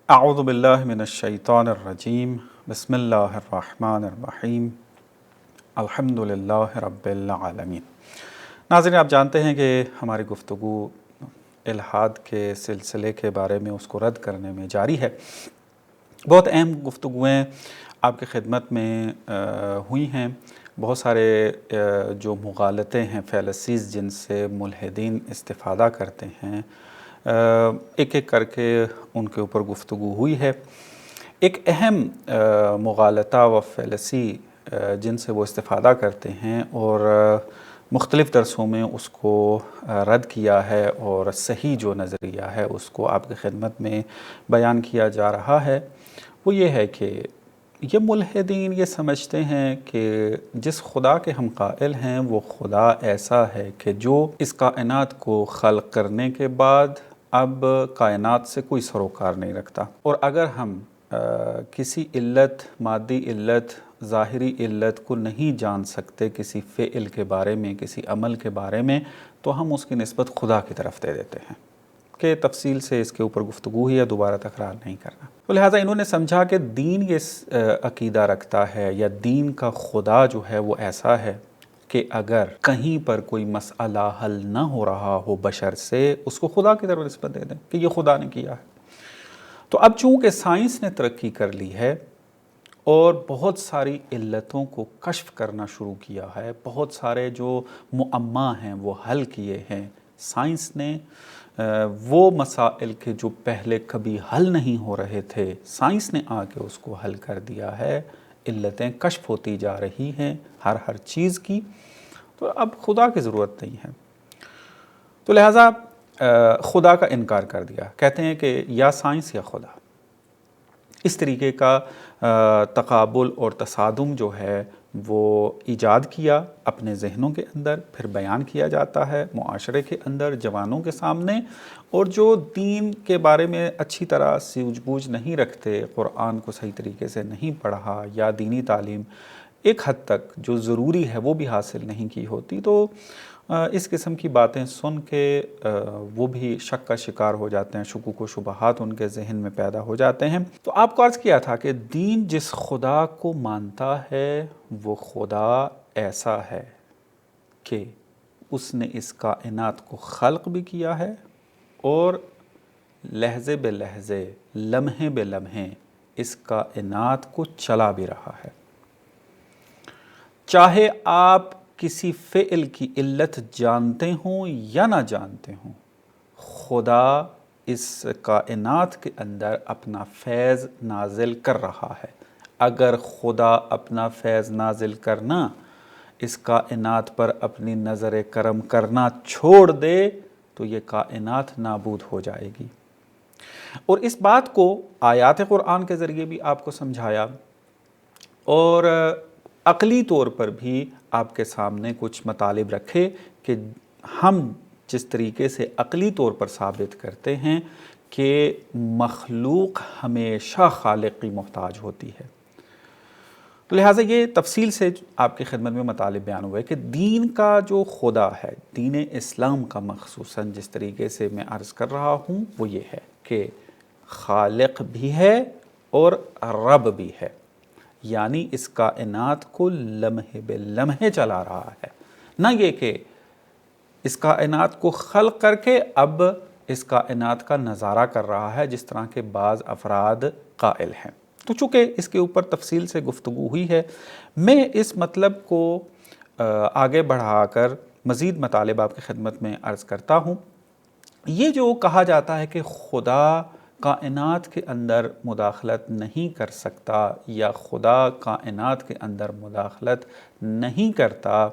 اعوذ باللہ من الشیطان الرجیم بسم اللہ الرحمن الرحیم الحمد للہ رب العالمین۔ ناظرین، آپ جانتے ہیں کہ ہماری گفتگو الحاد کے سلسلے کے بارے میں اس کو رد کرنے میں جاری ہے۔ بہت اہم گفتگویں آپ کی خدمت میں ہوئی ہیں۔ بہت سارے جو مغالطے ہیں، فیلسیز جن سے ملحدین استفادہ کرتے ہیں، ایک ایک کر کے ان کے اوپر گفتگو ہوئی ہے۔ ایک اہم مغالطہ و فیلسی جن سے وہ استفادہ کرتے ہیں اور مختلف درسوں میں اس کو رد کیا ہے اور صحیح جو نظریہ ہے اس کو آپ کی خدمت میں بیان کیا جا رہا ہے، وہ یہ ہے کہ یہ ملحدین یہ سمجھتے ہیں کہ جس خدا کے ہم قائل ہیں وہ خدا ایسا ہے کہ جو اس کائنات کو خلق کرنے کے بعد اب کائنات سے کوئی سروکار نہیں رکھتا، اور اگر ہم کسی علت، مادی علت، ظاہری علت کو نہیں جان سکتے کسی فعل کے بارے میں، کسی عمل کے بارے میں، تو ہم اس کی نسبت خدا کی طرف دے دیتے ہیں کہ تفصیل سے اس کے اوپر گفتگو ہی ہے، دوبارہ تکرار نہیں کرنا۔ تو لہٰذا انہوں نے سمجھا کہ دین یہ عقیدہ رکھتا ہے یا دین کا خدا جو ہے وہ ایسا ہے کہ اگر کہیں پر کوئی مسئلہ حل نہ ہو رہا ہو بشر سے، اس کو خدا کی طرف نسبت دے دیں کہ یہ خدا نے کیا ہے۔ تو اب چونکہ سائنس نے ترقی کر لی ہے اور بہت ساری علتوں کو کشف کرنا شروع کیا ہے، بہت سارے جو معمہ ہیں وہ حل کیے ہیں سائنس نے، وہ مسائل کے جو پہلے کبھی حل نہیں ہو رہے تھے سائنس نے آ کے اس کو حل کر دیا ہے، علتیں کشف ہوتی جا رہی ہیں ہر چیز کی، تو اب خدا کی ضرورت نہیں ہے۔ تو لہٰذا خدا کا انکار کر دیا، کہتے ہیں کہ یا سائنس یا خدا۔ اس طریقے کا تقابل اور تصادم جو ہے وہ ایجاد کیا اپنے ذہنوں کے اندر، پھر بیان کیا جاتا ہے معاشرے کے اندر جوانوں کے سامنے، اور جو دین کے بارے میں اچھی طرح سوجھ بوجھ نہیں رکھتے، قرآن کو صحیح طریقے سے نہیں پڑھا یا دینی تعلیم ایک حد تک جو ضروری ہے وہ بھی حاصل نہیں کی ہوتی، تو اس قسم کی باتیں سن کے وہ بھی شک کا شکار ہو جاتے ہیں، شکوک و شبہات ان کے ذہن میں پیدا ہو جاتے ہیں۔ تو آپ کو عرض کیا تھا کہ دین جس خدا کو مانتا ہے وہ خدا ایسا ہے کہ اس نے اس کائنات کو خلق بھی کیا ہے اور لحظے بے لحظے، لمحے بے لمحے اس کائنات کو چلا بھی رہا ہے۔ چاہے آپ کسی فعل کی علت جانتے ہوں یا نہ جانتے ہوں، خدا اس کائنات کے اندر اپنا فیض نازل کر رہا ہے۔ اگر خدا اپنا فیض نازل کرنا، اس کائنات پر اپنی نظر کرم کرنا چھوڑ دے تو یہ کائنات نابود ہو جائے گی۔ اور اس بات کو آیات قرآن کے ذریعے بھی آپ کو سمجھایا، اور عقلی طور پر بھی آپ کے سامنے کچھ مطالب رکھے کہ ہم جس طریقے سے عقلی طور پر ثابت کرتے ہیں کہ مخلوق ہمیشہ خالق کی محتاج ہوتی ہے، تو لہٰذا یہ تفصیل سے آپ کی خدمت میں مطالب بیان ہوئے کہ دین کا جو خدا ہے، دین اسلام کا مخصوصاً جس طریقے سے میں عرض کر رہا ہوں، وہ یہ ہے کہ خالق بھی ہے اور رب بھی ہے، یعنی اس کائنات کو لمحے بے لمحے چلا رہا ہے، نہ یہ کہ اس کائنات کو خلق کر کے اب اس کائنات کا نظارہ کر رہا ہے جس طرح کے بعض افراد قائل ہیں۔ تو چونکہ اس کے اوپر تفصیل سے گفتگو ہوئی ہے، میں اس مطلب کو آگے بڑھا کر مزید مطالب آپ کی خدمت میں عرض کرتا ہوں۔ یہ جو کہا جاتا ہے کہ خدا کائنات کے اندر مداخلت نہیں کر سکتا یا خدا کائنات کے اندر مداخلت نہیں کرتا،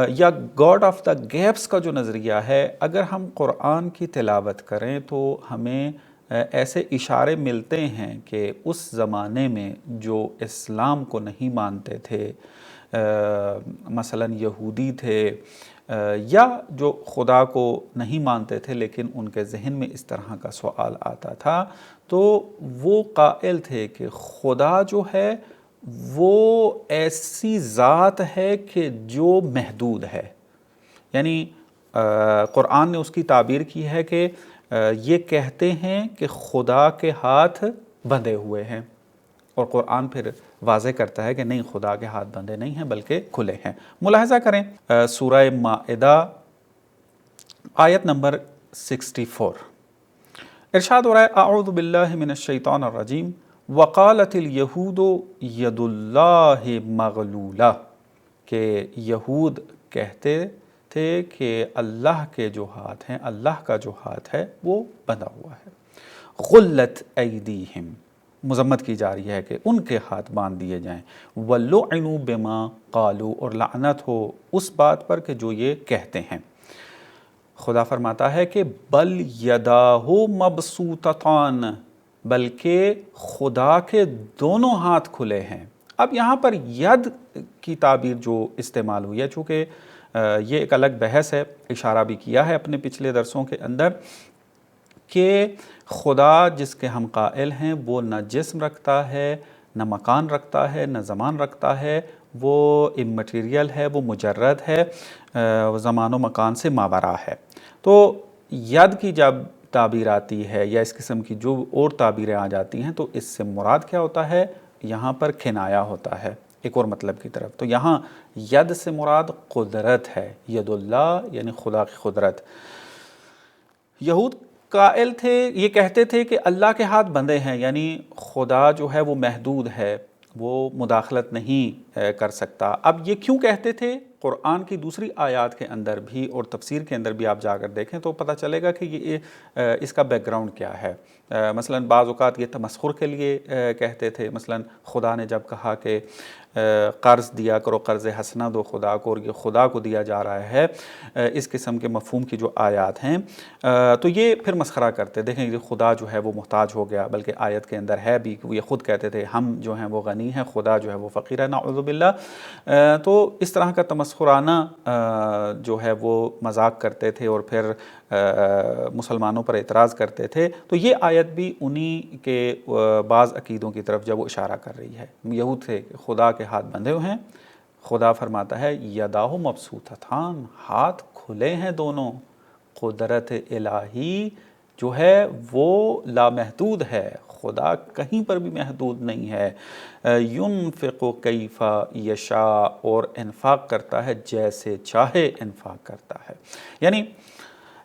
یا گاڈ آف دا گیپس کا جو نظریہ ہے، اگر ہم قرآن کی تلاوت کریں تو ہمیں ایسے اشارے ملتے ہیں کہ اس زمانے میں جو اسلام کو نہیں مانتے تھے، مثلا یہودی تھے یا جو خدا کو نہیں مانتے تھے لیکن ان کے ذہن میں اس طرح کا سوال آتا تھا، تو وہ قائل تھے کہ خدا جو ہے وہ ایسی ذات ہے کہ جو محدود ہے، یعنی قرآن نے اس کی تعبیر کی ہے کہ یہ کہتے ہیں کہ خدا کے ہاتھ بندھے ہوئے ہیں، اور قرآن پھر واضح کرتا ہے کہ نہیں، خدا کے ہاتھ بندھے نہیں ہیں بلکہ کھلے ہیں۔ ملاحظہ کریں سورہ مائدہ آیت نمبر 64، ارشاد ہو رہا ہے اعوذ باللہ من الشیطان الرجیم وقالت الیہود ید اللہ مغلولہ، کہ یہود کہتے تھے کہ اللہ کے جو ہاتھ ہیں، اللہ کا جو ہاتھ ہے وہ بندھا ہوا ہے۔ غلت ایدیہم، مذمت کی جا رہی ہے کہ ان کے ہاتھ باندھ دیے جائیں۔ وَلُعِنُوا بِمَا قَالُوا، اور لعنت ہو اس بات پر کہ جو یہ کہتے ہیں۔ خدا فرماتا ہے کہ بل یداہ مبسوطتان، بلکہ خدا کے دونوں ہاتھ کھلے ہیں۔ اب یہاں پر ید کی تعبیر جو استعمال ہوئی ہے، چونکہ یہ ایک الگ بحث ہے، اشارہ بھی کیا ہے اپنے پچھلے درسوں کے اندر، کہ خدا جس کے ہم قائل ہیں وہ نہ جسم رکھتا ہے، نہ مکان رکھتا ہے، نہ زمان رکھتا ہے، وہ امٹیریل ہے، وہ مجرد ہے، زمان و مکان سے ماورا ہے۔ تو ید کی جب تعبیر آتی ہے یا اس قسم کی جو اور تعبیریں آ جاتی ہیں تو اس سے مراد کیا ہوتا ہے؟ یہاں پر کنایا ہوتا ہے ایک اور مطلب کی طرف۔ تو یہاں ید سے مراد قدرت ہے، ید اللہ یعنی خدا کی قدرت۔ یہود قائل تھے، یہ کہتے تھے کہ اللہ کے ہاتھ بندھے ہیں، یعنی خدا جو ہے وہ محدود ہے، وہ مداخلت نہیں کر سکتا۔ اب یہ کیوں کہتے تھے؟ قرآن کی دوسری آیات کے اندر بھی اور تفسیر کے اندر بھی آپ جا کر دیکھیں تو پتہ چلے گا کہ یہ اس کا بیک گراؤنڈ کیا ہے۔ مثلا بعض اوقات یہ تمسخر کے لیے کہتے تھے، مثلا خدا نے جب کہا کہ قرض دیا کرو، قرض حسنہ دو خدا کو، اور یہ خدا کو دیا جا رہا ہے، اس قسم کے مفہوم کی جو آیات ہیں تو یہ پھر مسخرہ کرتے، دیکھیں یہ خدا جو ہے وہ محتاج ہو گیا، بلکہ آیت کے اندر ہے بھی کہ یہ خود کہتے تھے ہم جو ہیں وہ غنی ہیں، خدا جو ہے وہ فقیر ہے، نعوذ باللہ۔ تو اس طرح کا تمسخرانہ جو ہے وہ مذاق کرتے تھے اور پھر مسلمانوں پر اعتراض کرتے تھے۔ تو یہ آیت بھی انہی کے بعض عقیدوں کی طرف جب وہ اشارہ کر رہی ہے۔ یہود تھے کہ خدا کے ہاتھ بندھے ہوئے ہیں، خدا فرماتا ہے یداہ مبسوطتان، ہاتھ کھلے ہیں دونوں۔ قدرت الہی جو ہے وہ لامحدود ہے، خدا کہیں پر بھی محدود نہیں ہے۔ ینفق کیف یشاء، اور انفاق کرتا ہے جیسے چاہے انفاق کرتا ہے۔ یعنی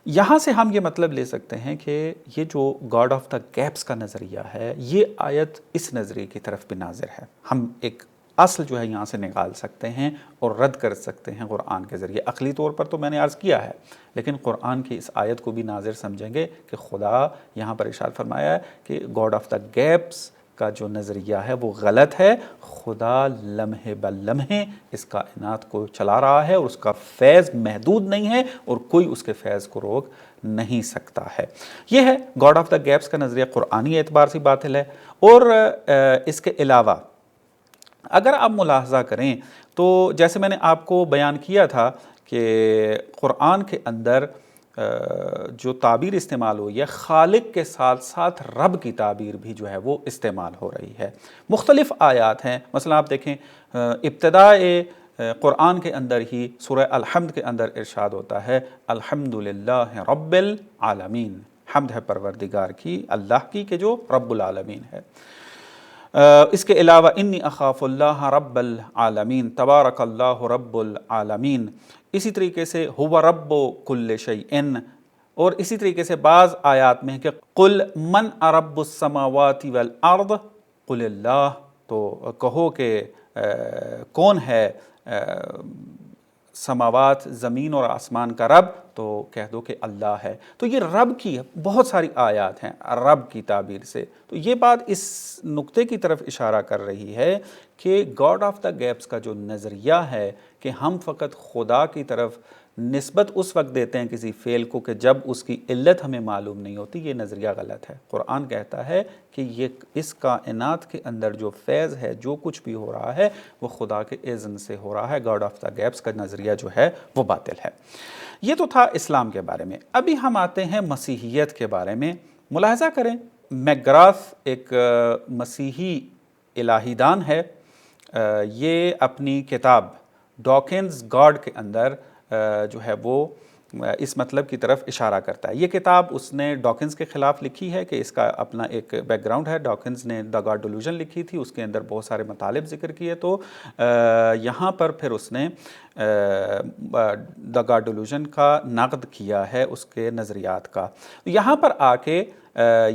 یہاں سے ہم یہ مطلب لے سکتے ہیں کہ یہ جو گاڈ آف دا گیپس کا نظریہ ہے، یہ آیت اس نظریے کی طرف بھی ناظر ہے۔ ہم ایک اصل جو ہے یہاں سے نکال سکتے ہیں اور رد کر سکتے ہیں قرآن کے ذریعے۔ عقلی طور پر تو میں نے عرض کیا ہے، لیکن قرآن کی اس آیت کو بھی ناظر سمجھیں گے کہ خدا یہاں پر ارشاد فرمایا ہے کہ گاڈ آف دا گیپس کا جو نظریہ ہے وہ غلط ہے۔ خدا لمحے بلمحے اس کائنات کو چلا رہا ہے اور اس کا فیض محدود نہیں ہے اور کوئی اس کے فیض کو روک نہیں سکتا ہے۔ یہ ہے گاڈ آف دا گیپس کا نظریہ، قرآنی اعتبار سے باطل ہے۔ اور اس کے علاوہ اگر آپ ملاحظہ کریں تو جیسے میں نے آپ کو بیان کیا تھا کہ قرآن کے اندر جو تعبیر استعمال ہوئی ہے، خالق کے ساتھ ساتھ رب کی تعبیر بھی جو ہے وہ استعمال ہو رہی ہے۔ مختلف آیات ہیں، مثلا آپ دیکھیں ابتدائے قرآن کے اندر ہی سورہ الحمد کے اندر ارشاد ہوتا ہے الحمدللہ رب العالمین، حمد ہے پروردگار کی، اللہ کی کہ جو رب العالمین ہے۔ اس کے علاوہ انی اخاف اللہ رب العالمین، تبارک اللہ رب العالمین، اسی طریقے سے هو رب کل شیء، اور اسی طریقے سے بعض آیات میں ہے کہ قل من رب السماوات والارض قل اللہ، تو کہو کہ کون ہے سماوات زمین اور آسمان کا رب، تو کہہ دو کہ اللہ ہے۔ تو یہ رب کی بہت ساری آیات ہیں رب کی تعبیر سے۔ تو یہ بات اس نقطے کی طرف اشارہ کر رہی ہے کہ گاڈ آف دا گیپس کا جو نظریہ ہے کہ ہم فقط خدا کی طرف نسبت اس وقت دیتے ہیں کسی فعل کو کہ جب اس کی علت ہمیں معلوم نہیں ہوتی، یہ نظریہ غلط ہے۔ قرآن کہتا ہے کہ یہ اس کائنات کے اندر جو فیض ہے، جو کچھ بھی ہو رہا ہے وہ خدا کے اذن سے ہو رہا ہے۔ گاڈ آف دا گیپس کا نظریہ جو ہے وہ باطل ہے۔ یہ تو تھا اسلام کے بارے میں۔ ابھی ہم آتے ہیں مسیحیت کے بارے میں۔ ملاحظہ کریں میک گراف ایک مسیحی الہی دان ہے، یہ اپنی کتاب ڈاکنز گاڈ کے اندر جو ہے وہ اس مطلب کی طرف اشارہ کرتا ہے۔ یہ کتاب اس نے ڈاکنز کے خلاف لکھی ہے کہ اس کا اپنا ایک بیک گراؤنڈ ہے۔ ڈاکنز نے دا گاڈ ڈیلوژن لکھی تھی، اس کے اندر بہت سارے مطالب ذکر کیے، تو یہاں پر پھر اس نے دا گاڈ ڈیلوژن کا نقد کیا ہے، اس کے نظریات کا۔ یہاں پر آ کے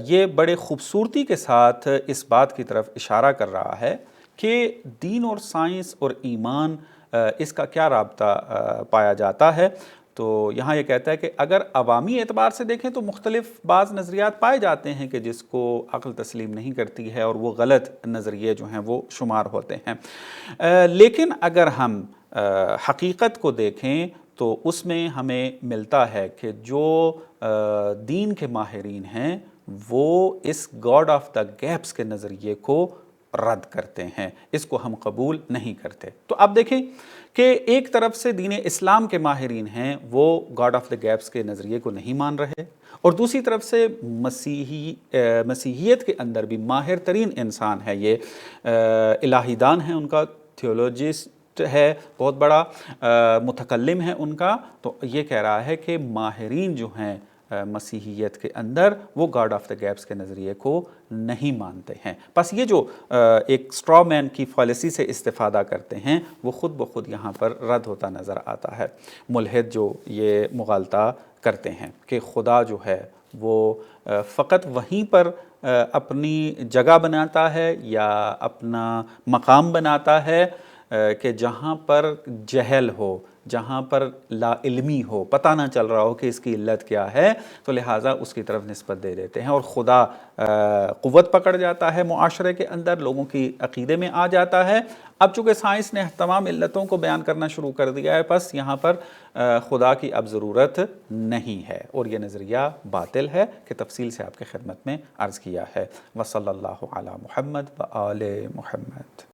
یہ بڑے خوبصورتی کے ساتھ اس بات کی طرف اشارہ کر رہا ہے کہ دین اور سائنس اور ایمان اس کا کیا رابطہ پایا جاتا ہے۔ تو یہاں یہ کہتا ہے کہ اگر عوامی اعتبار سے دیکھیں تو مختلف بعض نظریات پائے جاتے ہیں کہ جس کو عقل تسلیم نہیں کرتی ہے اور وہ غلط نظریے جو ہیں وہ شمار ہوتے ہیں، لیکن اگر ہم حقیقت کو دیکھیں تو اس میں ہمیں ملتا ہے کہ جو دین کے ماہرین ہیں وہ اس گاڈ آف دا گیپس کے نظریے کو رد کرتے ہیں، اس کو ہم قبول نہیں کرتے۔ تو اب دیکھیں کہ ایک طرف سے دین اسلام کے ماہرین ہیں وہ گاڈ آف دا گیپس کے نظریے کو نہیں مان رہے، اور دوسری طرف سے مسیحیت کے اندر بھی ماہر ترین انسان ہے، یہ الہی دان ہے، ان کا تھیولوجسٹ ہے، بہت بڑا متکلم ہے ان کا، تو یہ کہہ رہا ہے کہ ماہرین جو ہیں مسیحیت کے اندر وہ گاڈ آف دا گیپس کے نظریے کو نہیں مانتے ہیں۔ بس یہ جو ایک اسٹرا مین کی پالیسی سے استفادہ کرتے ہیں وہ خود بخود یہاں پر رد ہوتا نظر آتا ہے۔ ملحد جو یہ مغالطہ کرتے ہیں کہ خدا جو ہے وہ فقط وہیں پر اپنی جگہ بناتا ہے یا اپنا مقام بناتا ہے کہ جہاں پر جہل ہو، جہاں پر لا علمی ہو، پتہ نہ چل رہا ہو کہ اس کی علت کیا ہے، تو لہٰذا اس کی طرف نسبت دے دیتے ہیں، اور خدا قوت پکڑ جاتا ہے معاشرے کے اندر، لوگوں کی عقیدے میں آ جاتا ہے۔ اب چونکہ سائنس نے تمام علتوں کو بیان کرنا شروع کر دیا ہے، بس یہاں پر خدا کی اب ضرورت نہیں ہے، اور یہ نظریہ باطل ہے کہ تفصیل سے آپ کے خدمت میں عرض کیا ہے۔ وصلی اللہ علی محمد و آل محمد۔